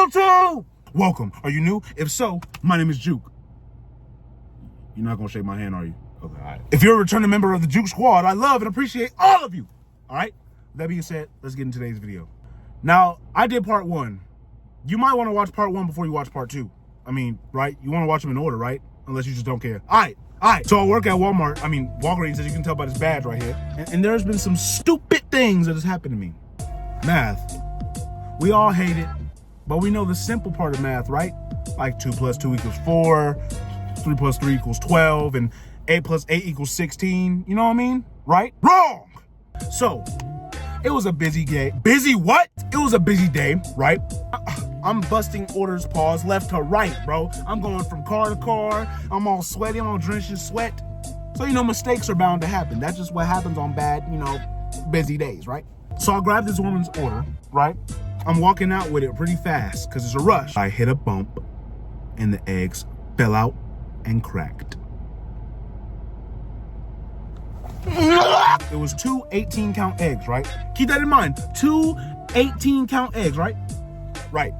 YouTube! Welcome. Are you new? If so, my name is Juke. You're not gonna shake my hand, are you? Okay, all right. If you're a returning member of the Juke Squad, I love and appreciate all of you. All right? That being said, let's get into today's video. Now, I did part 1. You might want to watch part 1 before you watch part 2. I mean, right? You want to watch them in order, right? Unless you just don't care. All right. So I work at Walgreens, as you can tell by this badge right here. And there's been some stupid things that has happened to me. Math. We all hate it, but we know the simple part of math, right? Like 2 + 2 = 4, 3 + 3 = 12, and 8 + 8 = 16. You know what I mean? Right? Wrong! So, it was a busy day. Busy what? It was a busy day, right? I'm busting orders, pause, left to right, bro. I'm going from car to car. I'm all sweaty. I'm all drenched in sweat. So, mistakes are bound to happen. That's just what happens on bad, busy days, right? So I grabbed this woman's order, right? I'm walking out with it pretty fast because it's a rush. I hit a bump and the eggs fell out and cracked. It was 2 18-count eggs, right? Keep that in mind. 2 18-count eggs, right? Right.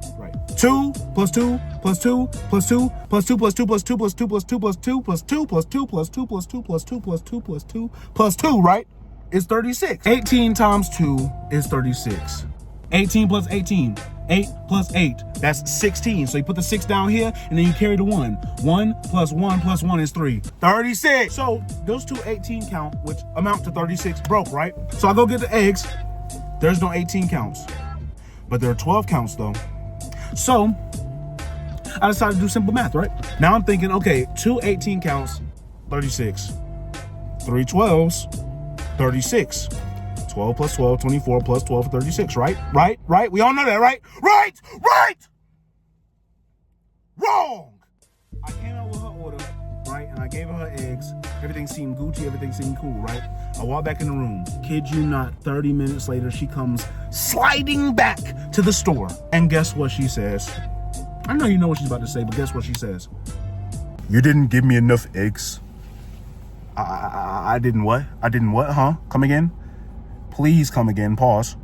2 + 2 + 2 + 2 + 2 + 2 + 2 + 2 + 2 + 2 + 2 + 2 + 2 + 2 + 2 + 2 + 2 + 2, right? Is 36. 18 times 2 is 36. 18 + 18. 8 + 8. That's 16. So you put the 6 down here, and then you carry the 1. 1 + 1 + 1 is 3. 36. So those 2 18 count, which amount to 36, broke, right? So I go get the eggs. There's no 18 counts. But there are 12 counts, though. So I decided to do simple math, right? Now I'm thinking, okay, 2 18 counts, 36. 3 12s, 36. 12 + 12, 24 + 12, 36, right? Right? We all know that, right? Right! Wrong! I came out with her order, right? And I gave her her eggs. Everything seemed Gucci, everything seemed cool, right? I walk back in the room. Kid you not, 30 minutes later, she comes sliding back to the store. And guess what she says? I know you know what she's about to say, but guess what she says? You didn't give me enough eggs. I didn't what? I didn't what, huh? Come again? Please come again, pause.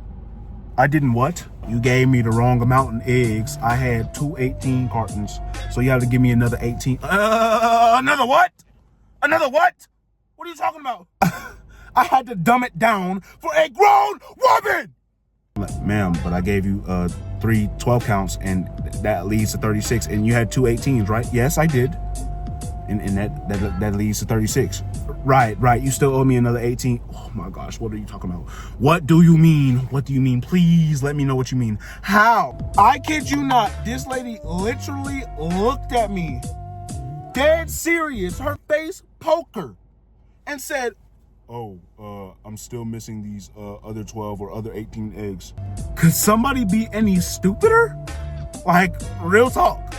I didn't what? You gave me the wrong amount in eggs. I had 2 18 cartons. So you have to give me another 18. Another what? Another what? What are you talking about? I had to dumb it down for a grown woman! Ma'am, but I gave you 3 12 counts and that leads to 36. And you had 2 18s, right? Yes, I did. And that leads to 36. Right. You still owe me another 18. Oh my gosh, what are you talking about? What do you mean? What do you mean? Please let me know what you mean. How? I kid you not. This lady literally looked at me, dead serious, her face poker, and said, oh, I'm still missing these other 12 or other 18 eggs. Could somebody be any stupider? Like, real talk.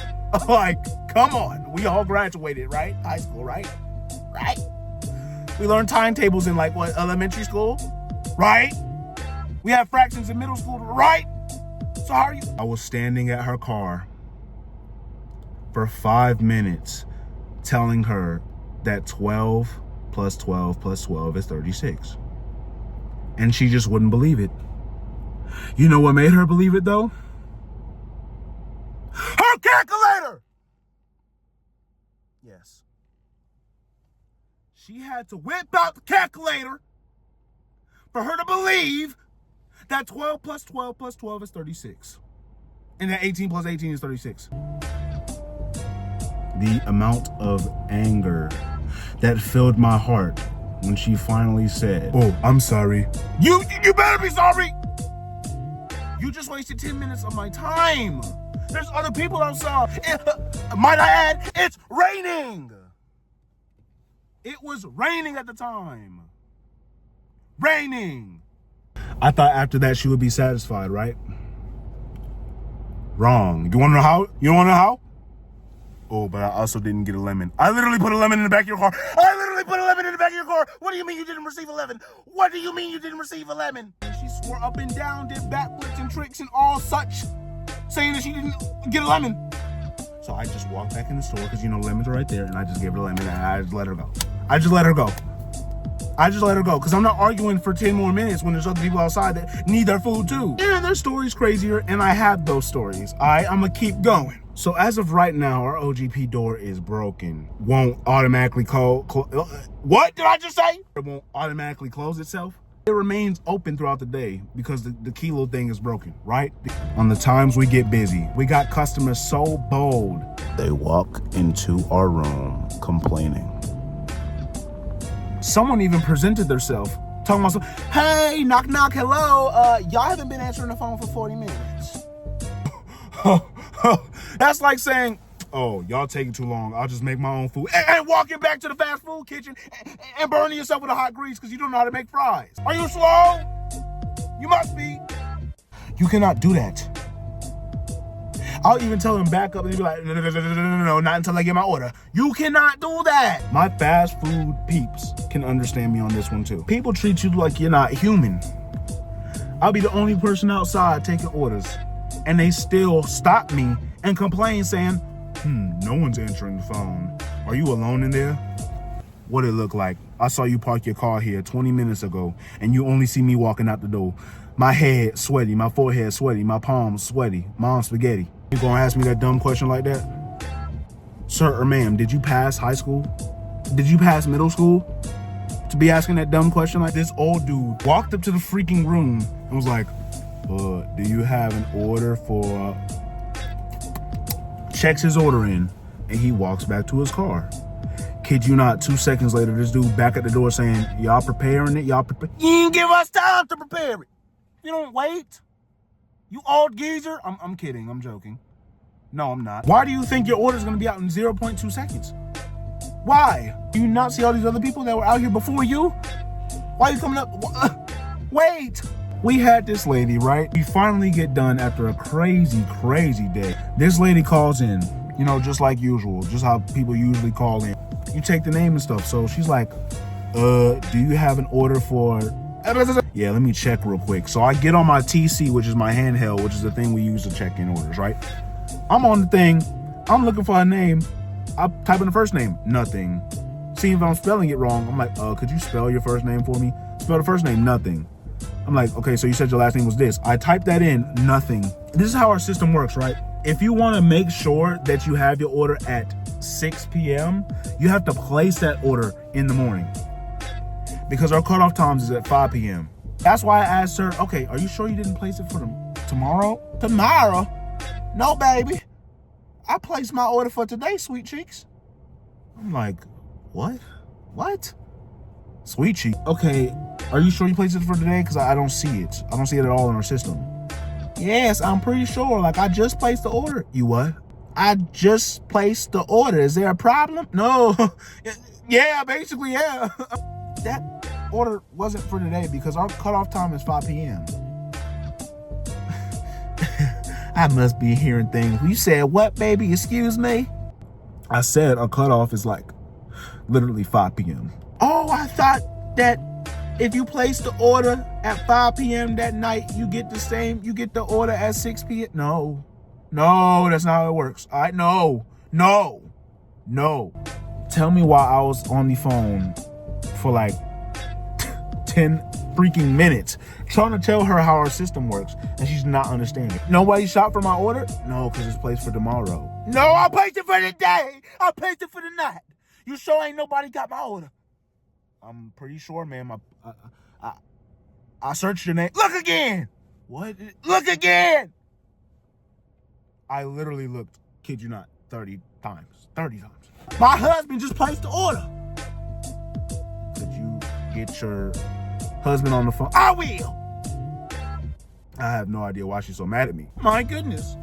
Like, come on. We all graduated, right? High school, right? We learned timetables in elementary school, right? We have fractions in middle school, right? So how are you? I was standing at her car for 5 minutes telling her that 12 + 12 + 12 is 36. And she just wouldn't believe it. You know what made her believe it though? Her calculator! Yes. She had to whip out the calculator for her to believe that 12 + 12 + 12 is 36. And that 18 + 18 is 36. The amount of anger that filled my heart when she finally said, oh, I'm sorry. You better be sorry! You just wasted 10 minutes of my time. There's other people outside. Might I add, it's raining. It was raining at the time. Raining. I thought after that she would be satisfied, right? Wrong. You want to know how? You want to know how? Oh, but I also didn't get a lemon. I literally put a lemon in the back of your car. What do you mean you didn't receive a lemon? What do you mean you didn't receive a lemon? She swore up and down, did backflips and tricks and all such, saying that she didn't get a lemon. So I just walked back in the store because lemons are right there, and I just gave her a lemon and I just let her go. I just let her go because I'm not arguing for 10 more minutes when there's other people outside that need their food too. Yeah, their story's crazier, and I have those stories. All right, I'm gonna keep going. So as of right now, our OGP door is broken. Won't automatically what did I just say? It won't automatically close itself. It remains open throughout the day because the key little thing is broken, right? On the times we get busy, we got customers so bold, they walk into our room complaining. Someone even presented themselves, talking about, hey, knock, knock, hello. Y'all haven't been answering the phone for 40 minutes. That's like saying, oh, y'all taking too long. I'll just make my own food. And walking back to the fast food kitchen and burning yourself with a hot grease because you don't know how to make fries. Are you slow? You must be. You cannot do that. I'll even tell them back up and they'll be like, no, not until I get my order. You cannot do that. My fast food peeps can understand me on this one too. People treat you like you're not human. I'll be the only person outside taking orders and they still stop me and complain saying, no one's answering the phone. Are you alone in there? What it look like? I saw you park your car here 20 minutes ago and you only see me walking out the door. My head sweaty, my forehead sweaty, my palms sweaty, mom's spaghetti. You gonna ask me that dumb question like that? Sir or ma'am, did you pass high school? Did you pass middle school? To be asking that dumb question like this? Old dude walked up to the freaking room and was like, do you have an order for... Checks his order in and he walks back to his car. Kid you not, 2 seconds later, this dude back at the door saying, y'all preparing it? You didn't give us time to prepare it. You don't wait. You old geezer. I'm kidding. I'm joking. No, I'm not. Why do you think your order's gonna be out in 0.2 seconds? Why? Do you not see all these other people that were out here before you? Why are you coming up? Wait. We had this lady, right? We finally get done after a crazy, crazy day. This lady calls in, you know, just like usual, just how people usually call in. You take the name and stuff. So she's like, do you have an order for... Yeah, let me check real quick. So I get on my TC, which is my handheld, which is the thing we use to check in orders, right? I'm on the thing. I'm looking for a name. I type in the first name. Nothing. See if I'm spelling it wrong. I'm like, could you spell your first name for me? Spell the first name. Nothing. I'm like, okay, so you said your last name was this. I typed that in. Nothing. This is how our system works, right? If you want to make sure that you have your order at 6 p.m., you have to place that order in the morning because our cutoff times is at 5 p.m. That's why I asked her, okay, are you sure you didn't place it for tomorrow? Tomorrow? No, baby. I placed my order for today, sweet cheeks. I'm like, what? What? Sweet cheek. Okay, are you sure you placed it for today? Because I don't see it. I don't see it at all in our system. Yes, I'm pretty sure. Like, I just placed the order. You what? I just placed the order. Is there a problem? No. Yeah, basically, yeah. That order wasn't for today because our cutoff time is 5 p.m. I must be hearing things. You said what, baby? Excuse me? I said our cutoff is like literally 5 p.m. Oh, I thought that if you place the order at 5 p.m. that night, you get the order at 6 p.m. No, that's not how it works. All right, no. Tell me why I was on the phone for like 10 freaking minutes trying to tell her how our system works and she's not understanding. Nobody shopped for my order? No, because it's placed for tomorrow. No, I placed it for the day. I placed it for the night. You sure ain't nobody got my order? I'm pretty sure, ma'am. I searched your name. Look again. What? Look again. I literally looked, kid you not, 30 times. 30 times. My husband just placed the order. Could you get your husband on the phone? I will. I have no idea why she's so mad at me. My goodness.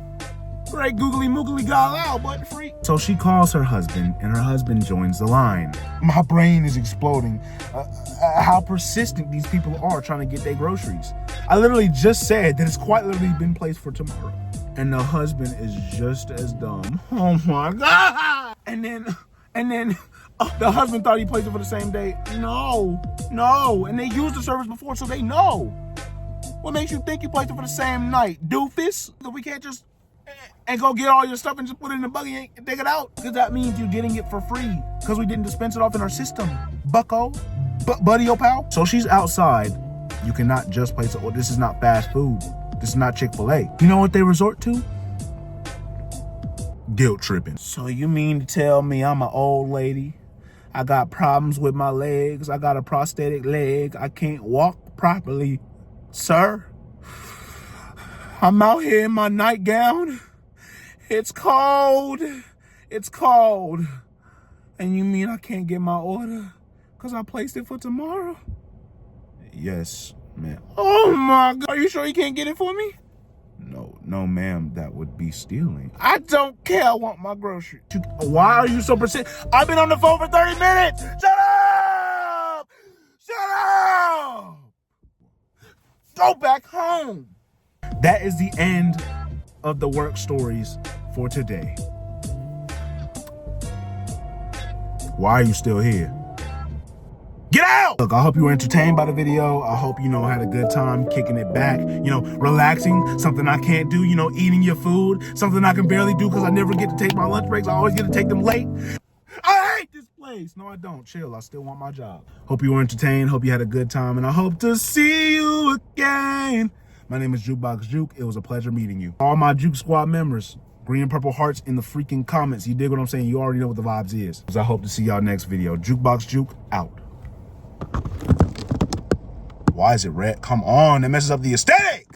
Great googly moogly galau, butt freak. So she calls her husband and her husband joins the line. My brain is exploding. How persistent these people are trying to get their groceries. I literally just said that it's quite literally been placed for tomorrow. And the husband is just as dumb. Oh my God. And then the husband thought he placed it for the same day. No. And they used the service before, so they know. What makes you think you placed it for the same night? Doofus? We can't just and go get all your stuff and just put it in the buggy and take it out. Because that means you're getting it for free. Because we didn't dispense it off in our system. Bucko. Buddy or pal? So she's outside. You cannot just place it. This is not fast food. This is not Chick-fil-A. You know what they resort to? Guilt tripping. So you mean to tell me I'm an old lady? I got problems with my legs. I got a prosthetic leg. I can't walk properly, sir. I'm out here in my nightgown. It's cold. It's cold. And you mean I can't get my order because I placed it for tomorrow? Yes, ma'am. Oh my God. Are you sure you can't get it for me? No, ma'am. That would be stealing. I don't care. I want my groceries. Why are you so persistent? I've been on the phone for 30 minutes. Shut up! Shut up! Go back home. That is the end of the work stories for today. Why are you still here? Get out! Look, I hope you were entertained by the video. I hope, had a good time kicking it back, relaxing, something I can't do, eating your food, something I can barely do because I never get to take my lunch breaks. I always get to take them late. I hate this place. No, I don't. Chill. I still want my job. Hope you were entertained. Hope you had a good time. And I hope to see you again. My name is Jukebox Juke. It was a pleasure meeting you. All my Juke Squad members, green and purple hearts in the freaking comments. You dig what I'm saying? You already know what the vibes is. I hope to see y'all next video. Jukebox Juke out. Why is it red? Come on, that messes up the aesthetic.